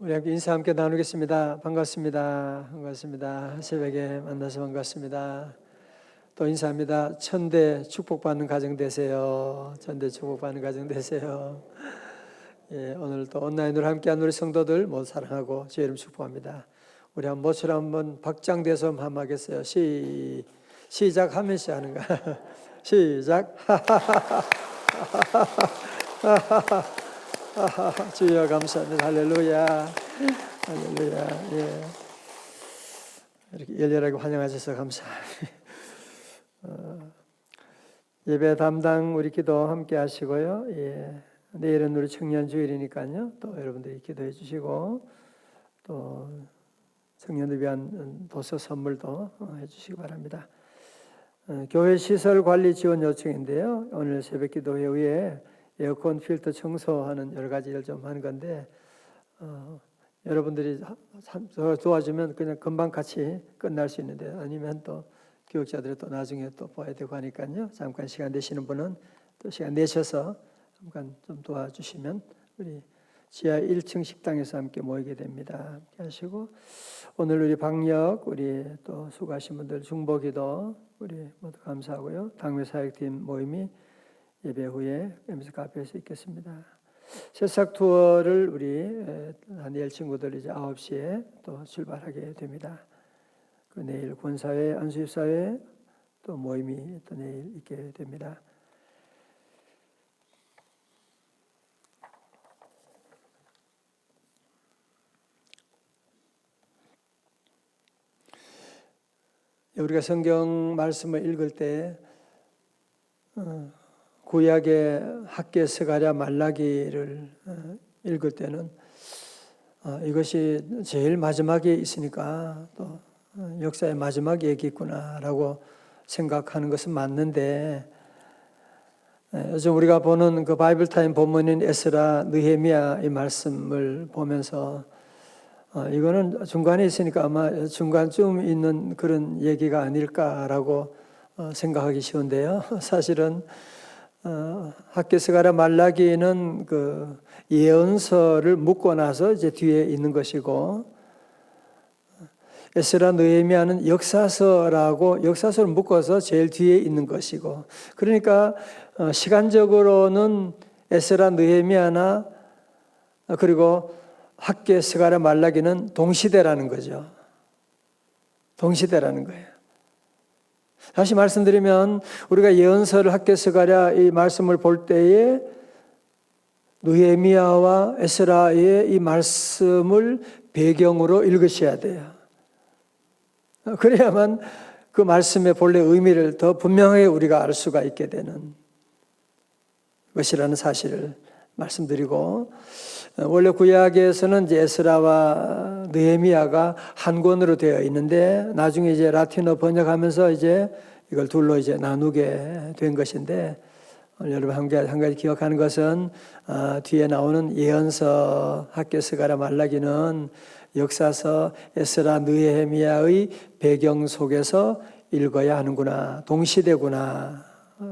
우리 함께 인사 함께 나누겠습니다. 반갑습니다. 반갑습니다. 새벽에 만나서 반갑습니다. 또 인사합니다. 천대 축복받는 가정 되세요. 천대 축복받는 가정 되세요. 예, 오늘 또 온라인으로 함께한 우리 성도들 모두 사랑하고 주의 이름 축복합니다. 우리 모처럼 한번 박장대소 한번 하겠어요. 시작하면서 하는 거. 시작. 주여 감사합니다. 할렐루야. 할렐루야. 예. 이렇게 열렬하게 환영하셔서 감사합니다. 예배 담당 우리 기도 함께 하시고요. 예. 내일은 우리 청년 주일이니까요. 또 여러분들이 기도해 주시고 또 청년을 위한 도서 선물도 해 주시기 바랍니다. 교회 시설 관리 지원 요청인데요. 오늘 새벽 기도회 후에 에어컨 필터 청소하는 여러 가지 일을 좀 하는 건데 여러분들이 도와주면 그냥 금방 같이 끝날 수 있는데 아니면 또 교육자들이 또 나중에 또 봐야 되고 하니까요. 잠깐 시간 되시는 분은 또 시간 내셔서 잠깐 좀 도와주시면 우리 지하 1층 식당에서 함께 모이게 됩니다. 함께 하시고 오늘 우리 방역 우리 또 수고하신 분들 중보기도 우리 모두 감사하고요. 당회사역팀 모임이 예배 후에 MBC 카페에서 있겠습니다. 새싹 투어를 우리 내일 친구들 이제 9시에 또 출발하게 됩니다. 그 내일 군사회, 안수입사회 또 모임이 또 내일 있게 됩니다. 우리가 성경 말씀을 읽을 때 구약의 학개, 스가랴, 말라기를 읽을 때는 이것이 제일 마지막에 있으니까 또 역사의 마지막 얘기구나라고 생각하는 것은 맞는데 요즘 우리가 보는 그 바이블 타임 본문인 에스라, 느헤미야 이 말씀을 보면서 이거는 중간에 있으니까 아마 중간쯤 있는 그런 얘기가 아닐까라고 생각하기 쉬운데요. 사실은 학개, 스가랴, 말라기는 그 예언서를 묶고 나서 이제 뒤에 있는 것이고 에스라, 느헤미야는 역사서라고 역사서를 묶어서 제일 뒤에 있는 것이고 그러니까 시간적으로는 에스라, 느헤미야나 그리고 학개, 스가랴, 말라기는 동시대라는 거죠. 동시대라는 거예요. 다시 말씀드리면 우리가 예언서를 학개, 스가랴 이 말씀을 볼 때에 느헤미야와 에스라의 이 말씀을 배경으로 읽으셔야 돼요. 그래야만 그 말씀의 본래 의미를 더 분명하게 우리가 알 수가 있게 되는 것이라는 사실을 말씀드리고 원래 구약에서는 이제 에스라와 느헤미야가 한 권으로 되어 있는데 나중에 이제 라틴어 번역하면서 이제 이걸 둘로 이제 나누게 된 것인데 오늘 여러분 한 가지 기억하는 것은 뒤에 나오는 예언서 학개, 스가랴, 말라기는 역사서 에스라, 느헤미야의 배경 속에서 읽어야 하는구나, 동시대구나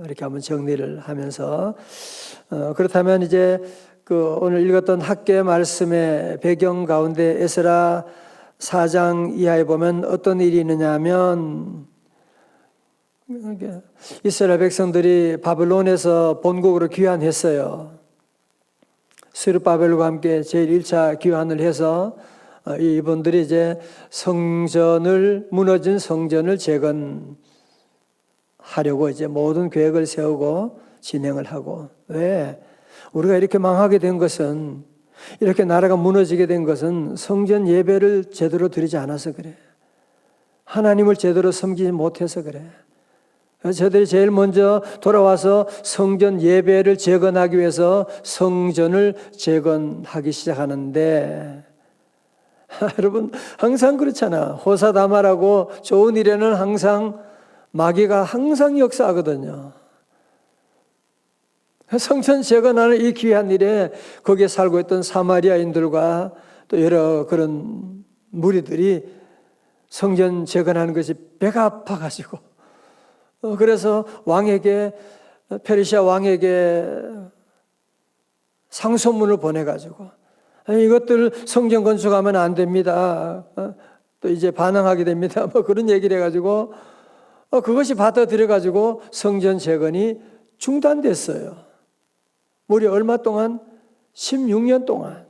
이렇게 한번 정리를 하면서 그렇다면 이제 그 오늘 읽었던 학개 말씀의 배경 가운데 에스라 4장 이하에 보면 어떤 일이 있느냐 하면 이스라엘 백성들이 바벨론에서 본국으로 귀환했어요. 스룹바벨과 함께 제1차 귀환을 해서 이분들이 이제 무너진 성전을 재건하려고 이제 모든 계획을 세우고 진행을 하고 왜? 우리가 이렇게 망하게 된 것은 이렇게 나라가 무너지게 된 것은 성전 예배를 제대로 드리지 않아서 그래. 하나님을 제대로 섬기지 못해서 그래. 저들이 제일 먼저 돌아와서 성전 예배를 재건하기 위해서 성전을 재건하기 시작하는데 여러분 항상 그렇잖아. 호사다마라고 좋은 일에는 항상 마귀가 항상 역사하거든요. 성전 재건하는 이 귀한 일에 거기에 살고 있던 사마리아인들과 또 여러 그런 무리들이 성전 재건하는 것이 배가 아파가지고 그래서 페르시아 왕에게 상소문을 보내가지고 이것들 성전 건축하면 안 됩니다. 또 이제 반항하게 됩니다. 뭐 그런 얘기를 해가지고 그것이 받아들여가지고 성전 재건이 중단됐어요. 무려 얼마 동안? 16년 동안.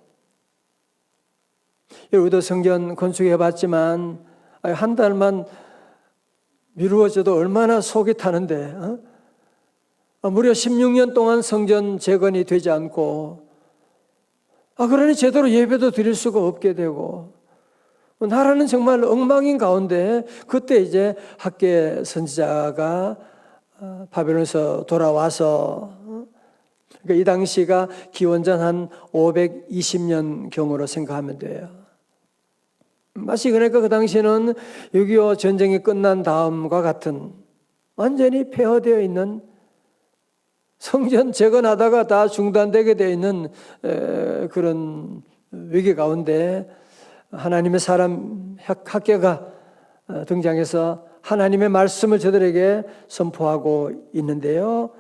여기도 성전 건축해봤지만 한 달만 미루어져도 얼마나 속이 타는데 무려 16년 동안 성전 재건이 되지 않고 그러니 제대로 예배도 드릴 수가 없게 되고 나라는 정말 엉망인 가운데 그때 이제 학개 선지자가 바벨론에서 돌아와서 그러니까 이 당시가 기원전 한 520년 경으로 생각하면 돼요. 마치 그러니까 그 당시에는 6.25 전쟁이 끝난 다음과 같은 완전히 폐허되어 있는 성전 재건하다가 다 중단되게 되어 있는 그런 위기 가운데 하나님의 사람 학개가 등장해서 하나님의 말씀을 저들에게 선포하고 있는데요.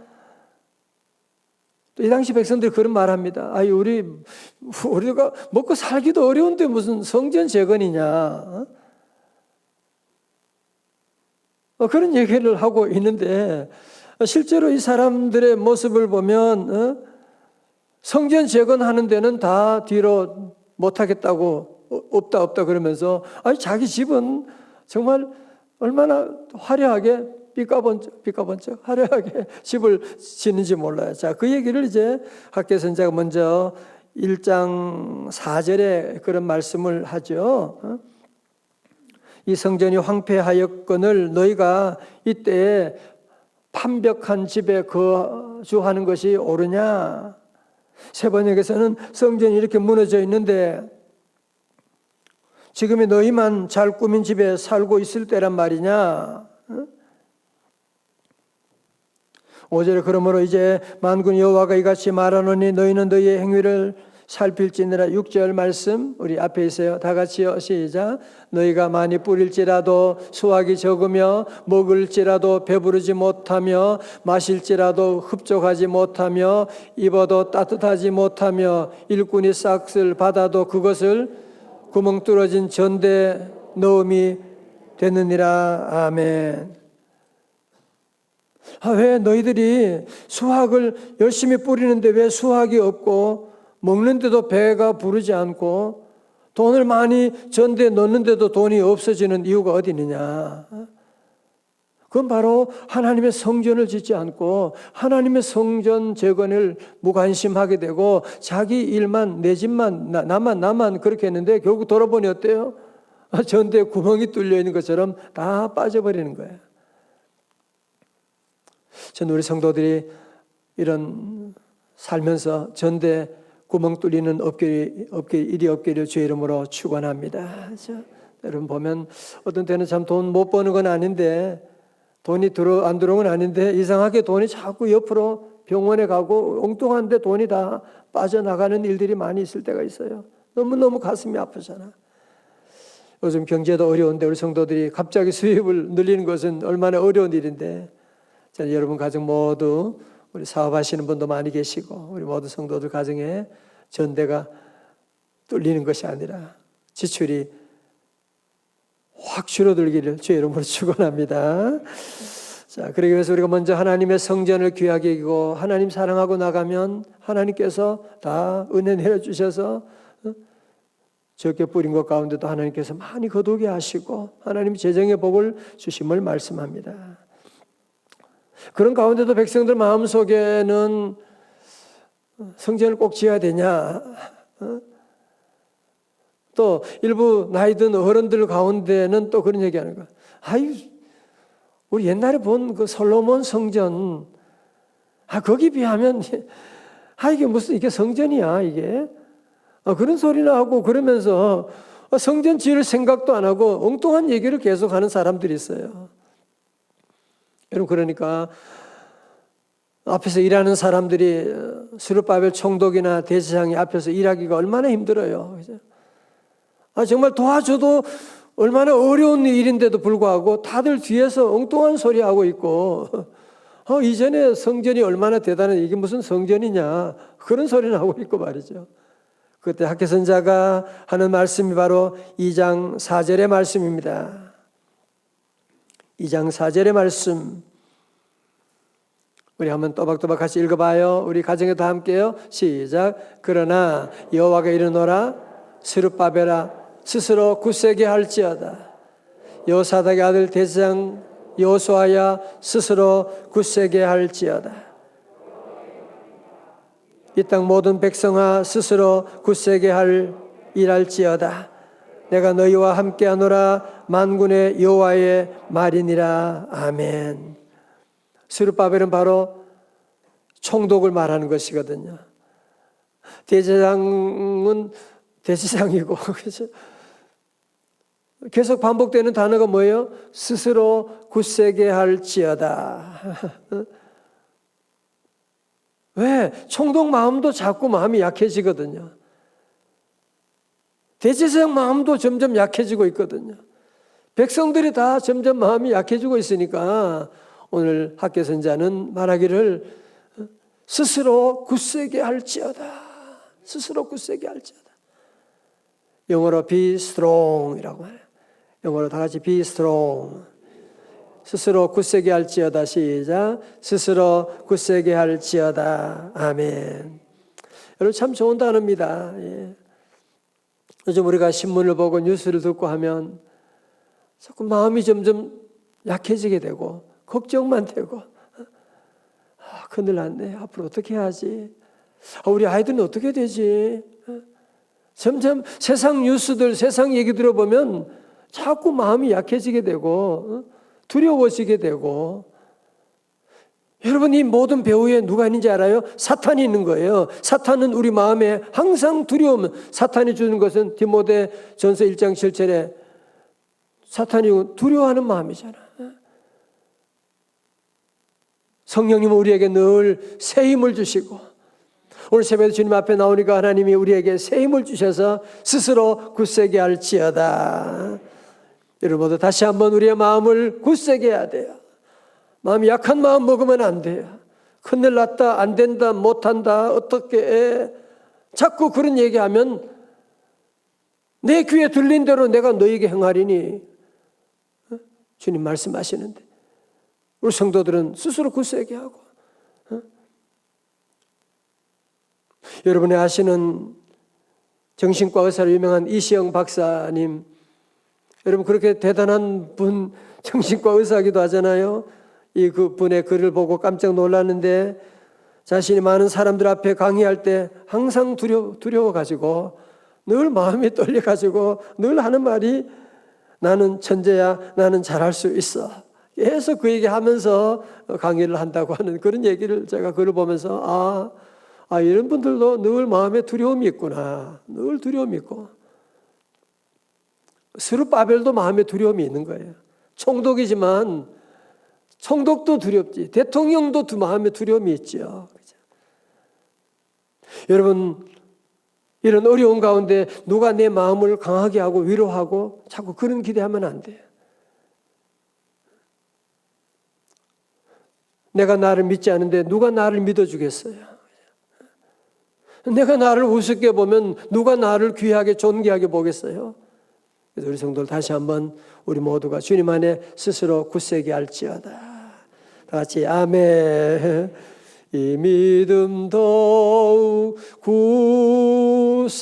또 이 당시 백성들이 그런 말합니다. 우리가 먹고 살기도 어려운데 무슨 성전 재건이냐. 그런 얘기를 하고 있는데 실제로 이 사람들의 모습을 보면 성전 재건하는 데는 다 뒤로 못하겠다고 없다 그러면서 자기 집은 정말 얼마나 화려하게 삐까번쩍 화려하게 집을 짓는지 몰라요. 자, 그 얘기를 이제 학개 선지자가 먼저 1장 4절에 그런 말씀을 하죠. 이 성전이 황폐하였거늘 너희가 이때 판벽한 집에 거주하는 것이 옳으냐? 세 번역에서는 성전이 이렇게 무너져 있는데 지금이 너희만 잘 꾸민 집에 살고 있을 때란 말이냐? 5절에 그러므로 이제 만군 여호와가 이같이 말하노니 너희는 너희의 행위를 살필지니라. 6절 말씀 우리 앞에 있어요. 다 같이요. 시작. 너희가 많이 뿌릴지라도 수확이 적으며 먹을지라도 배부르지 못하며 마실지라도 흡족하지 못하며 입어도 따뜻하지 못하며 일꾼이 싹을 받아도 그것을 구멍 뚫어진 전대 넣음이 되느니라. 아멘. 왜 너희들이 수확을 열심히 뿌리는데 왜 수확이 없고 먹는데도 배가 부르지 않고 돈을 많이 전대에 넣는데도 돈이 없어지는 이유가 어디 있느냐? 그건 바로 하나님의 성전을 짓지 않고 하나님의 성전 재건을 무관심하게 되고 자기 일만 내 집만 나만 그렇게 했는데 결국 돌아보니 어때요? 전대에 구멍이 뚫려 있는 것처럼 다 빠져버리는 거예요. 전 우리 성도들이 이런 살면서 전대 구멍 뚫리는 일이 없기를 주의 이름으로 축원합니다. 여러분 보면 어떤 때는 참 돈 못 버는 건 아닌데 돈이 안 들어오는 건 아닌데 이상하게 돈이 자꾸 옆으로 병원에 가고 엉뚱한데 돈이 다 빠져나가는 일들이 많이 있을 때가 있어요. 너무너무 가슴이 아프잖아. 요즘 경제도 어려운데 우리 성도들이 갑자기 수입을 늘리는 것은 얼마나 어려운 일인데 저는 여러분 가정 모두 우리 사업하시는 분도 많이 계시고 우리 모두 성도들 가정에 전대가 뚫리는 것이 아니라 지출이 확 줄어들기를 주의 이름으로 축원합니다. 자, 그러기 위해서 우리가 먼저 하나님의 성전을 귀하게 여기고 하나님 사랑하고 나가면 하나님께서 다 은혜 내려주셔서 적게 뿌린 것 가운데도 하나님께서 많이 거두게 하시고 하나님 재정의 복을 주심을 말씀합니다. 그런 가운데도 백성들 마음속에는 성전을 꼭 지어야 되냐? 또 일부 나이 든 어른들 가운데는 또 그런 얘기하는 거야. 우리 옛날에 본 그 솔로몬 성전, 거기 비하면 이게 무슨 이게 성전이야 이게? 그런 소리나 하고 그러면서 성전 지을 생각도 안 하고 엉뚱한 얘기를 계속하는 사람들이 있어요. 여러분 그러니까 앞에서 일하는 사람들이 스룹바벨 총독이나 대제사장이 앞에서 일하기가 얼마나 힘들어요. 정말 도와줘도 얼마나 어려운 일인데도 불구하고 다들 뒤에서 엉뚱한 소리 하고 있고 이전에 성전이 얼마나 대단해 이게 무슨 성전이냐 그런 소리는 하고 있고 말이죠. 그때 학개선자가 하는 말씀이 바로 2장 4절의 말씀입니다. 2장 4절의 말씀 우리 한번 또박또박 같이 읽어봐요. 우리 가정에도 함께요. 시작. 그러나 여호와가 이르노라 스룹바벨아 스스로 굳세게 할지어다. 여호사닥의 아들 대제사장 여호수아야 스스로 굳세게 할지어다. 이 땅 모든 백성아 스스로 굳세게 일할지어다. 내가 너희와 함께하노라 만군의 여호와의 말이니라. 아멘. 스룹바벨은 바로 총독을 말하는 것이거든요. 대제사장은 대제사장이고 그렇죠? 계속 반복되는 단어가 뭐예요? 스스로 굳세게 할지어다. 왜? 총독 마음도 자꾸 마음이 약해지거든요. 대제사장 마음도 점점 약해지고 있거든요. 백성들이 다 점점 마음이 약해지고 있으니까 오늘 학개선자는 말하기를 스스로 굳세게 할지어다. 스스로 굳세게 할지어다. 영어로 be strong이라고 해요. 영어로 다 같이 be strong. 스스로 굳세게 할지어다. 시작. 스스로 굳세게 할지어다. 아멘. 여러분 참 좋은 단어입니다. 예. 요즘 우리가 신문을 보고 뉴스를 듣고 하면 자꾸 마음이 점점 약해지게 되고 걱정만 되고 큰일 났네. 앞으로 어떻게 해야지? 우리 아이들은 어떻게 되지? 점점 세상 뉴스들, 세상 얘기 들어보면 자꾸 마음이 약해지게 되고 두려워지게 되고 여러분 이 모든 배후에 누가 있는지 알아요? 사탄이 있는 거예요. 사탄은 우리 마음에 항상 두려움, 사탄이 주는 것은 디모데전서 1장 7절에 사탄이 두려워하는 마음이잖아. 성령님은 우리에게 늘 새 힘을 주시고 오늘 새벽에 주님 앞에 나오니까 하나님이 우리에게 새 힘을 주셔서 스스로 굳세게 할지어다. 여러분 모두 다시 한번 우리의 마음을 굳세게 해야 돼요. 마음이 약한 마음 먹으면 안 돼요. 큰일 났다, 안 된다, 못한다, 어떻게 해. 자꾸 그런 얘기하면 내 귀에 들린 대로 내가 너에게 행하리니 주님 말씀하시는데 우리 성도들은 스스로 굳세게 하고 여러분이 아시는 정신과 의사로 유명한 이시영 박사님 여러분 그렇게 대단한 분 정신과 의사이기도 하잖아요. 이 그분의 글을 보고 깜짝 놀랐는데 자신이 많은 사람들 앞에 강의할 때 항상 두려워가지고 늘 마음이 떨려가지고 늘 하는 말이 나는 천재야, 나는 잘할 수 있어. 계속 그 얘기하면서 강의를 한다고 하는 그런 얘기를 제가 글을 보면서 이런 분들도 늘 마음에 두려움이 있구나. 늘 두려움이 있고. 스룹바벨도 마음에 두려움이 있는 거예요. 총독이지만 총독도 두렵지. 대통령도 마음에 두려움이 있죠. 그렇죠? 여러분 이런 어려운 가운데 누가 내 마음을 강하게 하고 위로하고 자꾸 그런 기대하면 안 돼요. 내가 나를 믿지 않은데 누가 나를 믿어주겠어요? 내가 나를 우습게 보면 누가 나를 귀하게 존귀하게 보겠어요? 그래서 우리 성도들 다시 한번 우리 모두가 주님 안에 스스로 굳세게 할지어다. 다 같이 아멘. 이 믿음 더욱 굳세라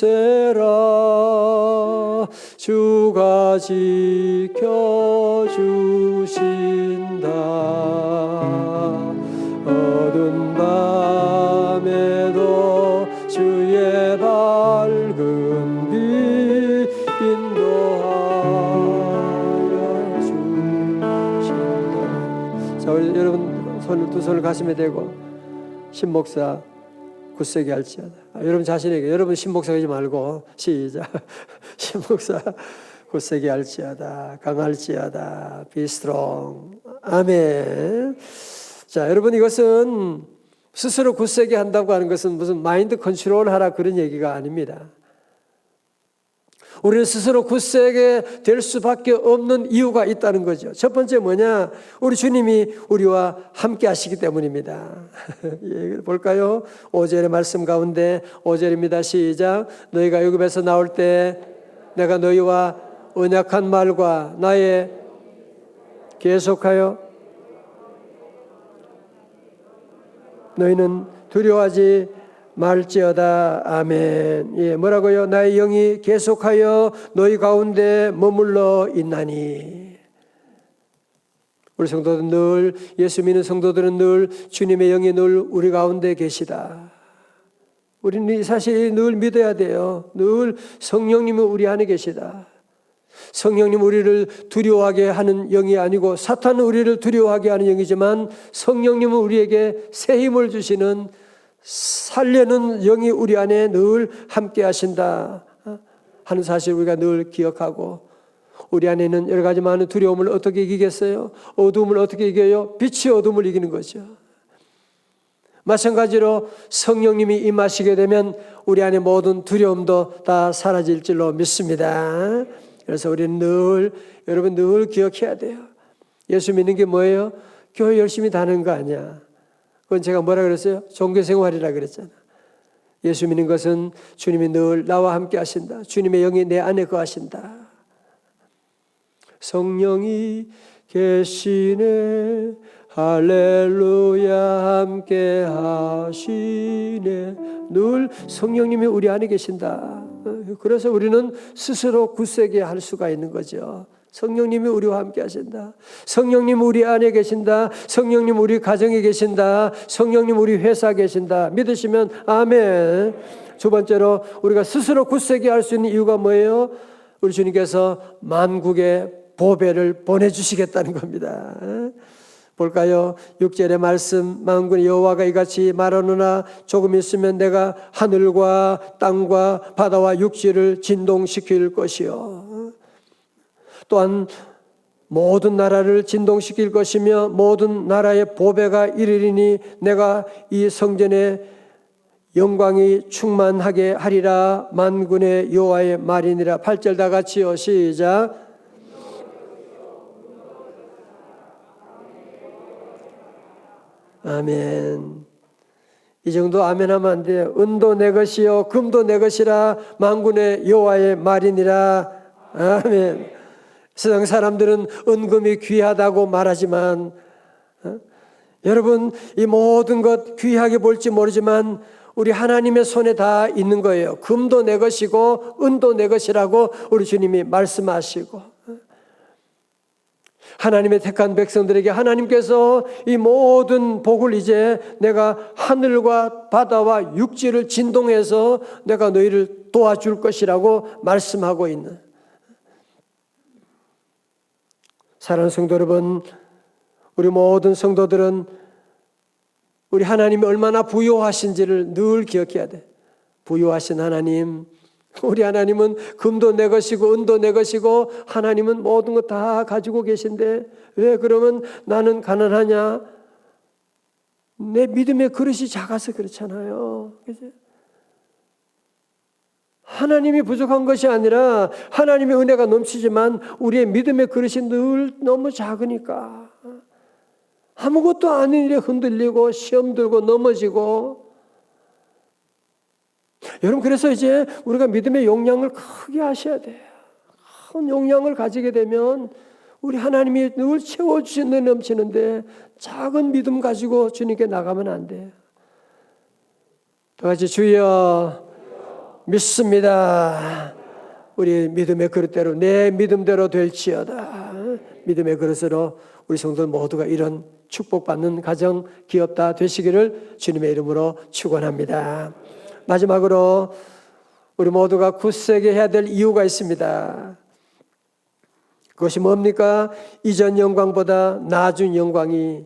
주가 지켜주신다. 어두운 밤에도 주의 밝은 빛 인도하여 주신다. 자, 우리 여러분 두 손을 가슴에 대고 신목사 굳세게 할지어다. 여러분 자신에게 여러분 신목사 하지 말고 시작. 신목사 굳세게 할지어다. 강할지어다. Be strong. 아멘. 자, 여러분 이것은 스스로 굳세게 한다고 하는 것은 무슨 마인드 컨트롤 하라 그런 얘기가 아닙니다. 우리는 스스로 굳세게 될 수밖에 없는 이유가 있다는 거죠. 첫 번째 뭐냐? 우리 주님이 우리와 함께 하시기 때문입니다. 예, 볼까요? 5절의 말씀 가운데 5절입니다. 시작. 너희가 애굽에서 나올 때 내가 너희와 언약한 말과 나의 계속하여 너희는 두려워하지 말지어다. 아멘. 예, 뭐라고요? 나의 영이 계속하여 너희 가운데 머물러 있나니. 우리 성도들은 늘, 예수 믿는 성도들은 늘 주님의 영이 늘 우리 가운데 계시다. 우리는 사실 늘 믿어야 돼요. 늘 성령님은 우리 안에 계시다. 성령님 우리를 두려워하게 하는 영이 아니고 사탄은 우리를 두려워하게 하는 영이지만 성령님은 우리에게 새 힘을 주시는 살려는 영이 우리 안에 늘 함께 하신다 하는 사실 우리가 늘 기억하고, 우리 안에는 여러 가지 많은 두려움을 어떻게 이기겠어요? 어두움을 어떻게 이겨요? 빛이 어두움을 이기는 거죠. 마찬가지로 성령님이 임하시게 되면 우리 안에 모든 두려움도 다 사라질 줄로 믿습니다. 그래서 우리는 늘, 여러분 늘 기억해야 돼요. 예수 믿는 게 뭐예요? 교회 열심히 다니는 거 아니야. 그건 제가 뭐라 그랬어요? 종교생활이라 그랬잖아. 예수 믿는 것은 주님이 늘 나와 함께 하신다. 주님의 영이 내 안에 거하신다. 성령이 계시네, 할렐루야 함께 하시네. 늘 성령님이 우리 안에 계신다. 그래서 우리는 스스로 굳세게 할 수가 있는 거죠. 성령님이 우리와 함께 하신다. 성령님 우리 안에 계신다. 성령님 우리 가정에 계신다. 성령님 우리 회사에 계신다. 믿으시면 아멘. 두 번째로 우리가 스스로 굳세게 할 수 있는 이유가 뭐예요? 우리 주님께서 만국의 보배를 보내주시겠다는 겁니다. 볼까요? 6절의 말씀, 만군의 여호와가 이같이 말하노라. 조금 있으면 내가 하늘과 땅과 바다와 육지를 진동시킬 것이요. 또한 모든 나라를 진동시킬 것이며 모든 나라의 보배가 이르리니 내가 이 성전에 영광이 충만하게 하리라. 만군의 여호와의 말이니라. 8절 다 같이요. 시작. 아멘. 이 정도 아멘 하면 안 돼요. 은도 내 것이요 금도 내 것이라. 만군의 여호와의 말이니라. 아멘. 세상 사람들은 은금이 귀하다고 말하지만 여러분 이 모든 것 귀하게 볼지 모르지만 우리 하나님의 손에 다 있는 거예요. 금도 내 것이고 은도 내 것이라고 우리 주님이 말씀하시고, 하나님의 택한 백성들에게 하나님께서 이 모든 복을 이제 내가 하늘과 바다와 육지를 진동해서 내가 너희를 도와줄 것이라고 말씀하고 있는, 사랑하는 성도 여러분, 우리 모든 성도들은 우리 하나님이 얼마나 부유하신지를 늘 기억해야 돼. 부유하신 하나님, 우리 하나님은 금도 내 것이고 은도 내 것이고 하나님은 모든 것 다 가지고 계신데 왜 그러면 나는 가난하냐? 내 믿음의 그릇이 작아서 그렇잖아요. 그죠? 하나님이 부족한 것이 아니라 하나님의 은혜가 넘치지만 우리의 믿음의 그릇이 늘 너무 작으니까 아무것도 아닌 일에 흔들리고 시험 들고 넘어지고. 여러분 그래서 이제 우리가 믿음의 용량을 크게 하셔야 돼요. 큰 용량을 가지게 되면 우리 하나님이 늘 채워주신 데 넘치는데 작은 믿음 가지고 주님께 나가면 안 돼요. 다 같이 주여 믿습니다. 우리 믿음의 그릇대로 내 믿음대로 될지어다. 믿음의 그릇으로 우리 성도들 모두가 이런 축복받는 가정, 기업 다 되시기를 주님의 이름으로 축원합니다. 마지막으로 우리 모두가 굳세게 해야 될 이유가 있습니다. 그것이 뭡니까? 이전 영광보다 나중 영광이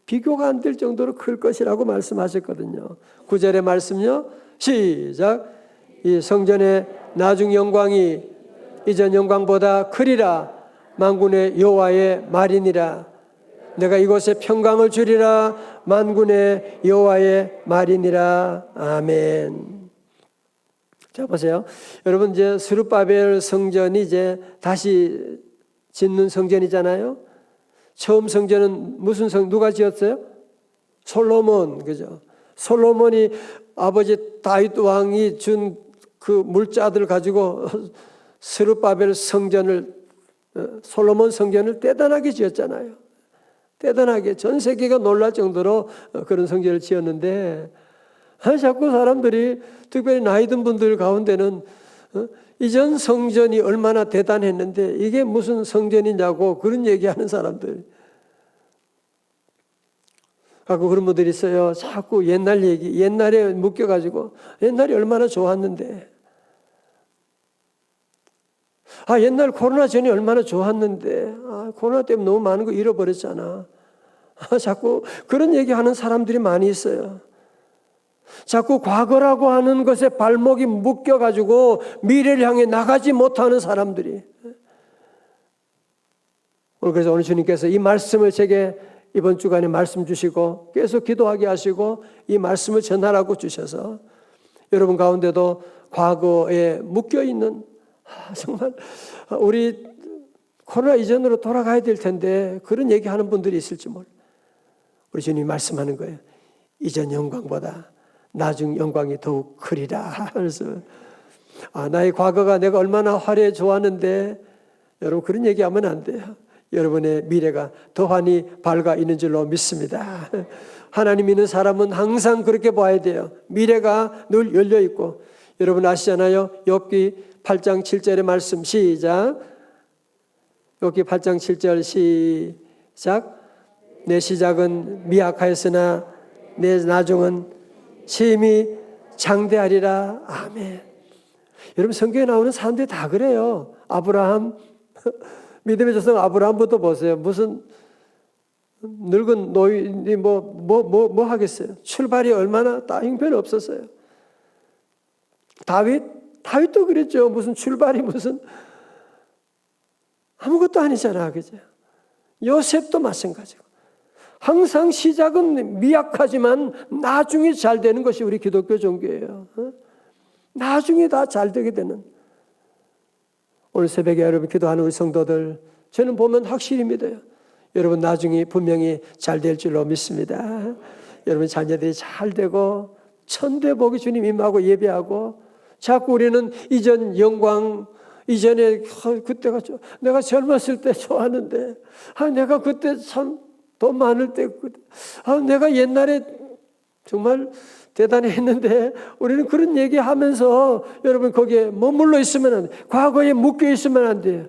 비교가 안 될 정도로 클 것이라고 말씀하셨거든요. 9절의 말씀요. 시작. 이 성전의 나중 영광이 이전 영광보다 크리라. 만군의 여호와의 말이니라. 내가 이곳에 평강을 주리라. 만군의 여호와의 말이니라. 아멘. 자, 보세요. 여러분, 이제 스룹바벨 성전이 이제 다시 짓는 성전이잖아요. 처음 성전은 무슨 누가 지었어요? 솔로몬, 그죠? 솔로몬이 아버지 다윗 왕이 준 그 물자들 가지고 스룹바벨 성전을, 솔로몬 성전을 대단하게 지었잖아요. 대단하게 전 세계가 놀랄 정도로 그런 성전을 지었는데, 자꾸 사람들이 특별히 나이 든 분들 가운데는 이전 성전이 얼마나 대단했는데 이게 무슨 성전이냐고 그런 얘기하는 사람들. 갖고 그런 분들이 있어요. 자꾸 옛날 얘기, 옛날에 묶여가지고 옛날이 얼마나 좋았는데, 옛날 코로나 전이 얼마나 좋았는데, 코로나 때문에 너무 많은 거 잃어버렸잖아. 자꾸 그런 얘기하는 사람들이 많이 있어요. 자꾸 과거라고 하는 것에 발목이 묶여가지고 미래를 향해 나가지 못하는 사람들이. 그래서 오늘 주님께서 이 말씀을 제게 이번 주간에 말씀 주시고 계속 기도하게 하시고 이 말씀을 전하라고 주셔서 여러분 가운데도 과거에 묶여있는, 정말 우리 코로나 이전으로 돌아가야 될 텐데 그런 얘기하는 분들이 있을지 몰라요. 우리 주님이 말씀하는 거예요. 이전 영광보다 나중 영광이 더욱 크리라. 그래서 나의 과거가 내가 얼마나 화려해 좋았는데, 여러분 그런 얘기하면 안 돼요. 여러분의 미래가 더하니 밝아 있는 줄로 믿습니다. 하나님 믿는 사람은 항상 그렇게 봐야 돼요. 미래가 늘 열려 있고. 여러분 아시잖아요. 욥기 8장 7절의 말씀 시작. 욥기 8장 7절 시작. 내 시작은 미약하였으나 내 나중은 심히 장대하리라. 아멘. 여러분 성경에 나오는 사람들이 다 그래요. 아브라함, 믿음의 조상 아브라함부터 보세요. 무슨 늙은 노인이 뭐 하겠어요. 출발이 얼마나 형편이 없었어요. 다윗도 그랬죠. 무슨 출발이 무슨 아무것도 아니잖아, 그죠? 요셉도 마찬가지고. 항상 시작은 미약하지만 나중에 잘 되는 것이 우리 기독교 종교예요. 나중에 다 잘 되게 되는. 오늘 새벽에 여러분 기도하는 우리 성도들, 저는 보면 확실히 믿어요. 여러분 나중에 분명히 잘 될 줄로 믿습니다. 여러분 자녀들이 잘 되고 천대 복이 주님 임하고 예배하고, 자꾸 우리는 이전 영광, 이전에 그때가 내가 젊었을 때 좋았는데, 내가 그때 참 돈 많을 때, 내가 옛날에 정말 대단했는데, 우리는 그런 얘기하면서 여러분 거기에 머물러 있으면 안 돼. 과거에 묶여 있으면 안 돼요.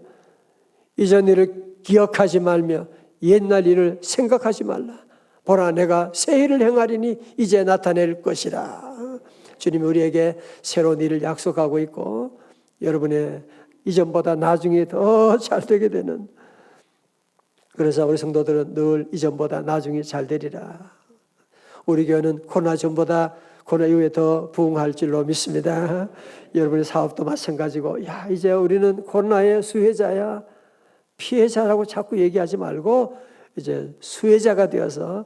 이전 일을 기억하지 말며 옛날 일을 생각하지 말라. 보라 내가 새 일을 행하리니 이제 나타낼 것이라. 주님이 우리에게 새로운 일을 약속하고 있고, 여러분의 이전보다 나중에 더 잘 되게 되는, 그래서 우리 성도들은 늘 이전보다 나중에 잘 되리라. 우리 교회는 코로나 전보다 코로나 이후에 더 부흥할 줄로 믿습니다. 여러분의 사업도 마찬가지고, 이제 우리는 코로나의 수혜자야, 피해자라고 자꾸 얘기하지 말고 이제 수혜자가 되어서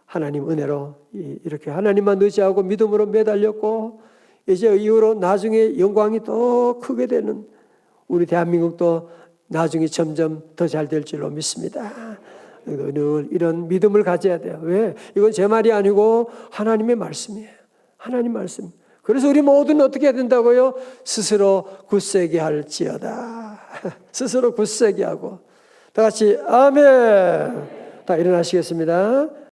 하나님 은혜로 이렇게 하나님만 의지하고 믿음으로 매달렸고, 이제 이후로 나중에 영광이 더 크게 되는 우리 대한민국도 나중에 점점 더 잘 될 줄로 믿습니다. 늘 이런 믿음을 가져야 돼요. 왜? 이건 제 말이 아니고 하나님의 말씀이에요. 하나님 말씀. 그래서 우리 모두는 어떻게 해야 된다고요? 스스로 굳세게 할지어다. 스스로 굳세게 하고. 다 같이 아멘. 다 일어나시겠습니다.